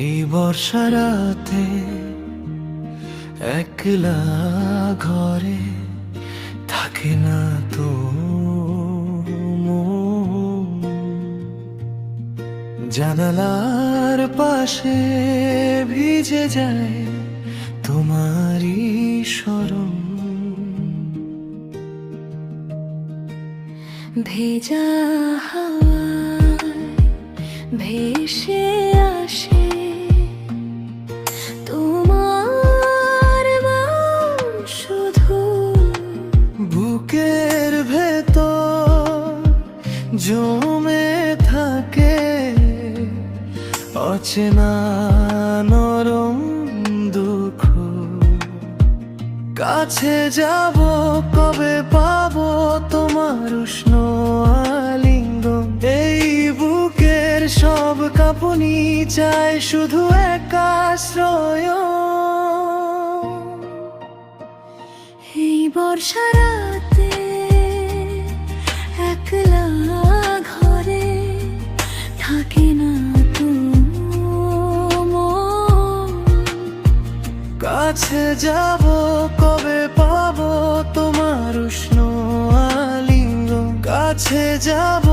এই বর্ষা রাতে একলা ঘরে থাকে না তো মন। জানালার পাশে ভিজে যায় তোমারই স্মরণ। ভেজা হাওয়ায় ভেসে আসে তোমার নাম শুধু। বুকের ভেতর জমে থাকে অচেনা নরম দুঃখ। কাছে যাব কবে পাবো তোমার উষ্ণ আলিঙ্গন। এই বুকের সব কাঁপুনি চায় শুধু এক আশ্রয়। এই বর্ষা রাতে একলা ঘরে থাকে না তো মন। কাছে যাব কবে পাবো তোমার উষ্ণ আলিঙ্গন। কাছে যাব